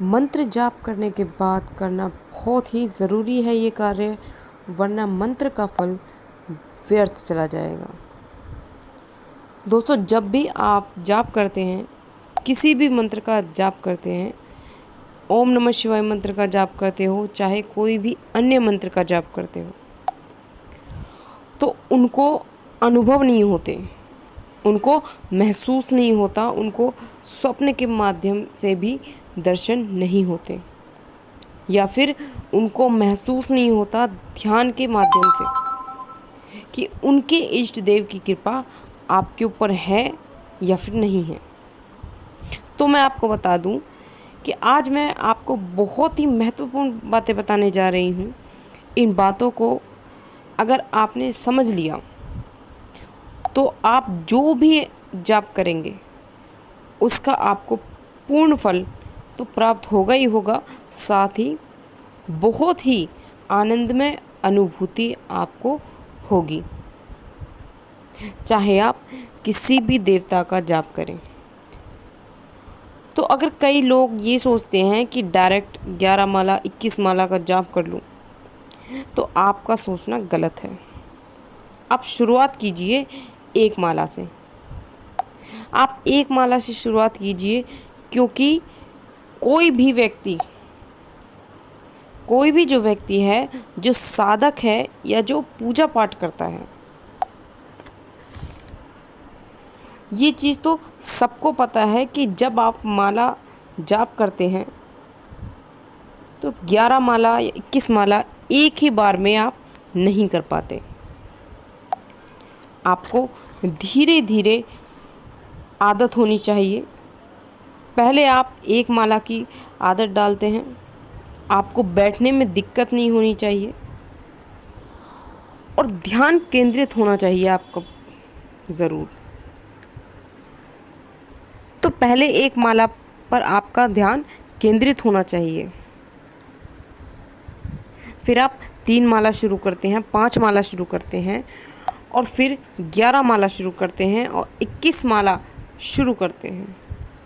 मंत्र जाप करने के बाद करना बहुत ही ज़रूरी है ये कार्य, वरना मंत्र का फल व्यर्थ चला जाएगा। दोस्तों, जब भी आप जाप करते हैं, किसी भी मंत्र का जाप करते हैं, ओम नमः शिवाय मंत्र का जाप करते हो, चाहे कोई भी अन्य मंत्र का जाप करते हो, तो उनको अनुभव नहीं होते, उनको महसूस नहीं होता, उनको स्वप्न के माध्यम से भी दर्शन नहीं होते, या फिर उनको महसूस नहीं होता ध्यान के माध्यम से कि उनके इष्ट देव की कृपा आपके ऊपर है या फिर नहीं है। तो मैं आपको बता दूं कि आज मैं आपको बहुत ही महत्वपूर्ण बातें बताने जा रही हूं। इन बातों को अगर आपने समझ लिया तो आप जो भी जाप करेंगे उसका आपको पूर्ण फल तो प्राप्त होगा ही होगा, साथ ही बहुत ही आनंदमय अनुभूति आपको होगी, चाहे आप किसी भी देवता का जाप करें। तो अगर कई लोग ये सोचते हैं कि डायरेक्ट 11 माला 21 माला का जाप कर लूँ, तो आपका सोचना गलत है। आप शुरुआत कीजिए एक माला से। आप एक माला से शुरुआत कीजिए, क्योंकि कोई भी जो व्यक्ति है, जो साधक है या जो पूजा पाठ करता है, ये चीज़ तो सबको पता है कि जब आप माला जाप करते हैं तो 11 माला या 21 माला एक ही बार में आप नहीं कर पाते। आपको धीरे धीरे आदत होनी चाहिए। पहले आप एक माला की आदत डालते हैं, आपको बैठने में दिक्कत नहीं होनी चाहिए और ध्यान केंद्रित होना चाहिए आपको ज़रूर। तो पहले एक माला पर आपका ध्यान केंद्रित होना चाहिए, फिर आप 3 माला शुरू करते हैं, 5 माला शुरू करते हैं, और फिर 11 माला शुरू करते हैं और 21 माला शुरू करते हैं।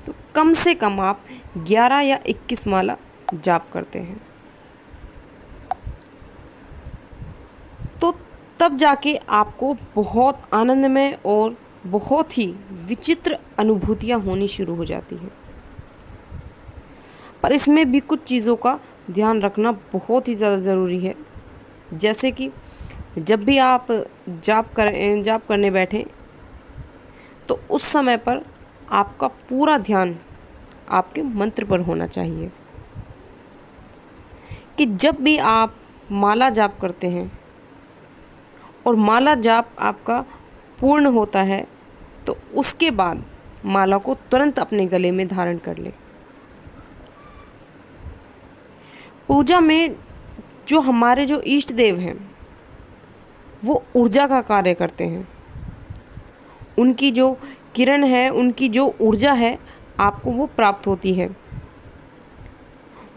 तो कम से कम आप 11 या 21 माला जाप करते हैं, तो तब जाके आपको बहुत आनंदमय और बहुत ही विचित्र अनुभूतियाँ होनी शुरू हो जाती हैं। पर इसमें भी कुछ चीज़ों का ध्यान रखना बहुत ही ज़्यादा ज़रूरी है। जैसे कि जब भी आप जाप करने बैठें, तो उस समय पर आपका पूरा ध्यान आपके मंत्र पर होना चाहिए। कि जब भी आप माला जाप करते हैं और माला जाप आपका पूर्ण होता है, तो उसके बाद माला को तुरंत अपने गले में धारण कर लें। पूजा में जो हमारे जो इष्ट देव हैं, वो ऊर्जा का कार्य करते हैं। उनकी जो किरण है, उनकी जो ऊर्जा है, आपको वो प्राप्त होती है।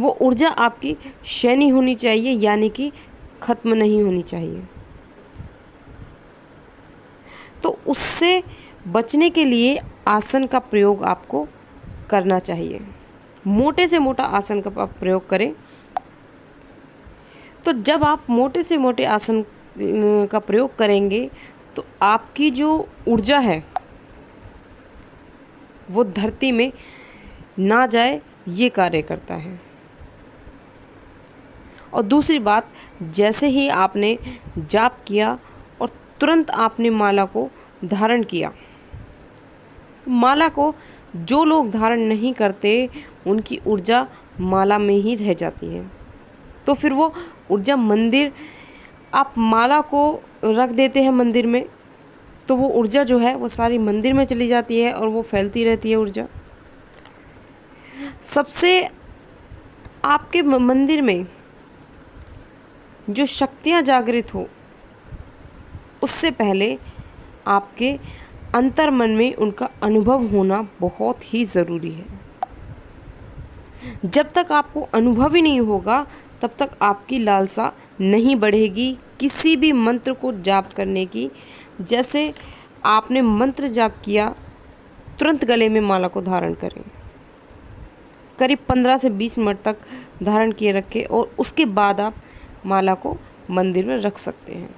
वो ऊर्जा आपकी क्षय नहीं होनी चाहिए, यानी कि खत्म नहीं होनी चाहिए। तो उससे बचने के लिए आसन का प्रयोग आपको करना चाहिए। मोटे से मोटा आसन का आप प्रयोग करें। तो जब आप मोटे से मोटे आसन का प्रयोग करेंगे, तो आपकी जो ऊर्जा है वो धरती में ना जाए, ये कार्य करता है। और दूसरी बात, जैसे ही आपने जाप किया और तुरंत आपने माला को धारण किया, माला को जो लोग धारण नहीं करते, उनकी ऊर्जा माला में ही रह जाती है। तो फिर वो ऊर्जा आप माला को रख देते हैं मंदिर में, तो वो ऊर्जा जो है वो सारी मंदिर में चली जाती है और वो फैलती रहती है ऊर्जा। सबसे आपके मंदिर में जो शक्तियाँ जागृत हो, उससे पहले आपके अंतर मन में उनका अनुभव होना बहुत ही ज़रूरी है। जब तक आपको अनुभव ही नहीं होगा, तब तक आपकी लालसा नहीं बढ़ेगी किसी भी मंत्र को जाप करने की। जैसे आपने मंत्र जाप किया, तुरंत गले में माला को धारण करें। करीब 15 से 20 मिनट तक धारण किए रखें और उसके बाद आप माला को मंदिर में रख सकते हैं।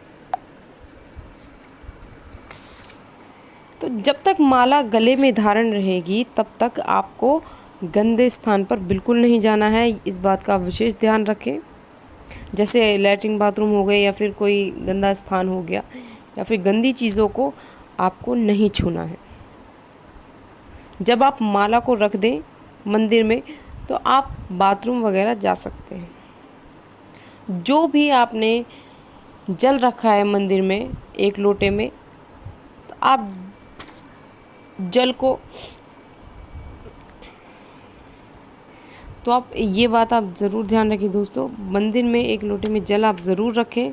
तो जब तक माला गले में धारण रहेगी तब तक आपको गंदे स्थान पर बिल्कुल नहीं जाना है। इस बात का विशेष ध्यान रखें। जैसे लैट्रिन बाथरूम हो गए या फिर कोई गंदा स्थान हो गया या फिर गंदी चीज़ों को आपको नहीं छूना है। जब आप माला को रख दें मंदिर में तो आप बाथरूम वगैरह जा सकते हैं। जो भी आपने जल रखा है मंदिर में एक लोटे में, तो आप जल को आप ये बात आप ज़रूर ध्यान रखें दोस्तों, मंदिर में एक लोटे में जल आप ज़रूर रखें।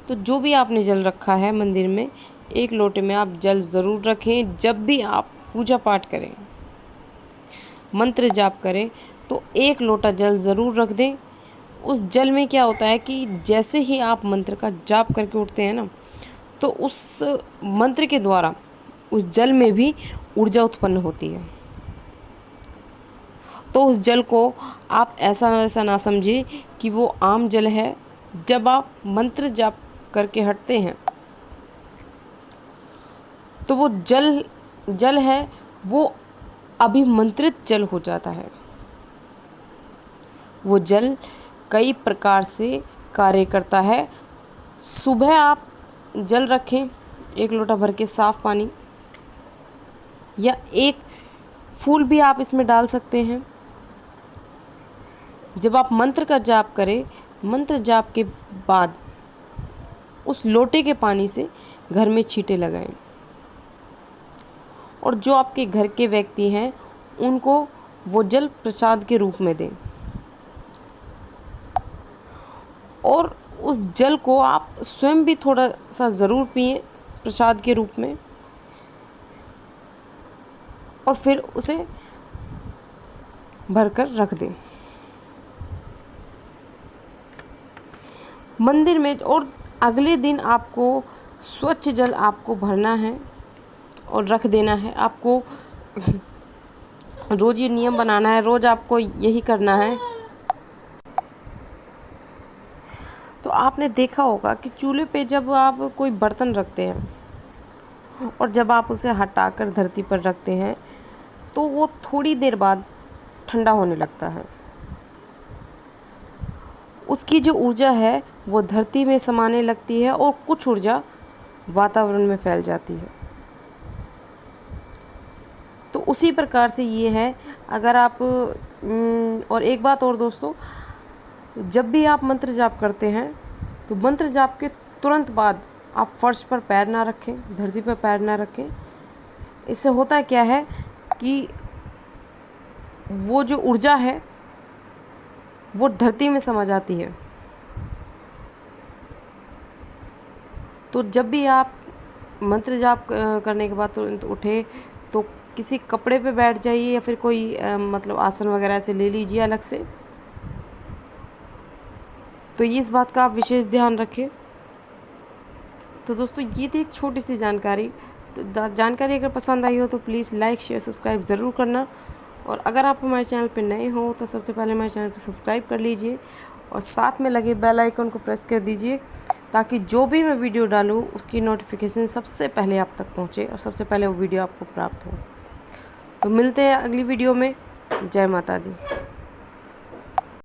तो जो भी आपने जल रखा है मंदिर में एक लोटे में आप जल ज़रूर रखें। जब भी आप पूजा पाठ करें, मंत्र जाप करें, तो एक लोटा जल ज़रूर रख दें। उस जल में क्या होता है कि जैसे ही आप मंत्र का जाप करके उठते हैं ना, तो उस मंत्र के द्वारा उस जल में भी ऊर्जा उत्पन्न होती है। तो उस जल को आप ऐसा वैसा ना समझिए कि वो आम जल है। जब आप मंत्र जाप करके हटते हैं तो वो जल है, वो अभिमंत्रित जल हो जाता है। वो जल कई प्रकार से कार्य करता है। सुबह आप जल रखें एक लोटा भर के साफ पानी, या एक फूल भी आप इसमें डाल सकते हैं। जब आप मंत्र का जाप करें, मंत्र जाप के बाद उस लोटे के पानी से घर में छींटे लगाएं और जो आपके घर के व्यक्ति हैं उनको वो जल प्रसाद के रूप में दें। और उस जल को आप स्वयं भी थोड़ा सा ज़रूर पिएं प्रसाद के रूप में, और फिर उसे भरकर रख दें मंदिर में। और अगले दिन आपको स्वच्छ जल आपको भरना है और रख देना है। आपको रोज़ ये नियम बनाना है, रोज़ आपको यही करना है। तो आपने देखा होगा कि चूल्हे पे जब आप कोई बर्तन रखते हैं और जब आप उसे हटाकर धरती पर रखते हैं तो वो थोड़ी देर बाद ठंडा होने लगता है। उसकी जो ऊर्जा है वो धरती में समाने लगती है और कुछ ऊर्जा वातावरण में फैल जाती है। तो उसी प्रकार से ये है। अगर आप और एक बात और दोस्तों, जब भी आप मंत्र जाप करते हैं तो मंत्र जाप के तुरंत बाद आप फर्श पर पैर ना रखें, धरती पर पैर ना रखें। इससे होता क्या है कि वो जो ऊर्जा है वो धरती में समा जाती है। तो जब भी आप मंत्र जाप करने के बाद तुरंत उठे तो किसी कपड़े पे बैठ जाइए या फिर कोई मतलब आसन वगैरह से ले लीजिए अलग से। तो ये इस बात का आप विशेष ध्यान रखें। तो दोस्तों ये थी एक छोटी सी जानकारी। तो जानकारी अगर पसंद आई हो तो प्लीज़ लाइक शेयर सब्सक्राइब ज़रूर करना। और अगर आप हमारे चैनल पर नए हो तो सबसे पहले हमारे चैनल को सब्सक्राइब कर लीजिए और साथ में लगे बेल आइकन को प्रेस कर दीजिए, ताकि जो भी मैं वीडियो डालूँ उसकी नोटिफिकेशन सबसे पहले आप तक पहुँचे और सबसे पहले वो वीडियो आपको प्राप्त हो। तो मिलते हैं अगली वीडियो में। जय माता दी।